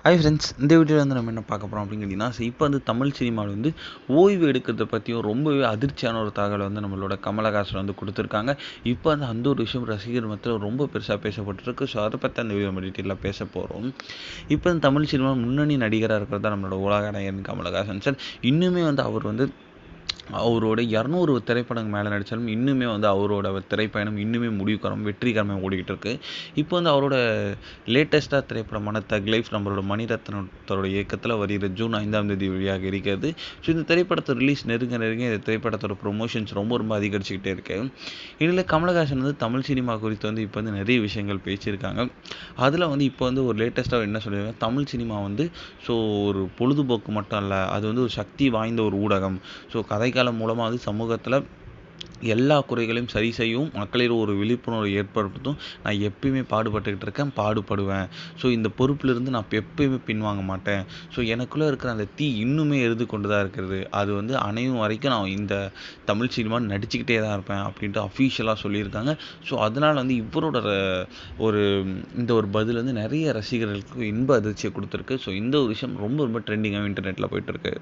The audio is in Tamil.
ஹாய் ஃப்ரெண்ட்ஸ், இந்த வீடியோவில் வந்து நம்ம என்ன பார்க்க போகிறோம் அப்படின்னு கேட்டிங்கன்னா, இப்போ வந்து தமிழ் சினிமாவில் வந்து ஓய்வு எடுக்கிறத பற்றியும் ரொம்பவே அதிர்ச்சியான ஒரு தகவலை வந்து நம்மளோட கமலஹாசன் வந்து கொடுத்துருக்காங்க. இப்போ வந்து அந்த ஒரு விஷயம் ரசிகர் மத்தியில் ரொம்ப பெருசாக பேசப்பட்டிருக்கு. ஸோ அதை பற்றி அந்த வீடியோ நம்ம டீட்டெயிலாக பேச போகிறோம். இப்போ வந்து தமிழ் சினிமா முன்னணி நடிகராக இருக்கிறதா நம்மளோட உலக நாயகன் கமலஹாசன் சார். இன்னுமே வந்து அவர் வந்து அவரோட 200 திரைப்படங்கள் மேலே நடித்தாலும் இன்னுமே வந்து அவரோட திரைப்பயணம் இன்னுமே முடிவுக்கரம் வெற்றிகரமாக ஓடிக்கிட்டு இருக்கு. இப்போ வந்து அவரோட லேட்டஸ்ட்டாக திரைப்படமான தக் லைஃப் நம்மளோட மணிரத்னத்தோட இயக்கத்தில் வருகிற ஜூன் 5ஆம் தேதி வழியாக இருக்கிறது. ஸோ இந்த திரைப்படத்தை ரிலீஸ் நெருங்க இந்த திரைப்படத்தோட ப்ரொமோஷன்ஸ் ரொம்ப அதிகரிச்சுக்கிட்டே இருக்கு. இதில் கமலஹாசன் வந்து தமிழ் சினிமா குறித்து வந்து இப்போ வந்து நிறைய விஷயங்கள் பேசியிருக்காங்க. அதில் வந்து இப்போ வந்து ஒரு லேட்டஸ்ட்டாக என்ன சொல்லியிருக்காங்க, தமிழ் சினிமா வந்து ஸோ ஒரு பொழுதுபோக்கு மட்டும் அல்ல, அது வந்து ஒரு சக்தி வாய்ந்த ஒரு ஊடகம். ஸோ கதைக்காலம் மூலமாக வந்து சமூகத்தில் எல்லா குறைகளையும் சரி செய்யவும் மக்களில் ஒரு விழிப்புணர்வு ஏற்படுத்தும் நான் எப்பயுமே பாடுபட்டுக்கிட்டு இருக்கேன், பாடுபடுவேன். ஸோ இந்த பொறுப்பிலிருந்து நான் எப்பயுமே பின்வாங்க மாட்டேன். ஸோ எனக்குள்ளே இருக்கிற அந்த தீ இன்னுமே எரிந்து கொண்டு தான் இருக்கிறது. அது வந்து அணையும் வரைக்கும் நான் இந்த தமிழ் சினிமா நடிச்சுக்கிட்டே தான் இருப்பேன் அப்படின்ட்டு அஃபீஷியலாக சொல்லியிருக்காங்க. ஸோ அதனால் வந்து இவரோட ஒரு இந்த ஒரு பதில் வந்து நிறைய ரசிகர்களுக்கு இன்ப அதிர்ச்சியை கொடுத்துருக்கு. ஸோ இந்த ஒரு விஷயம் ரொம்ப ட்ரெண்டிங்காக இன்டர்நெட்டில் போயிட்டுருக்கு.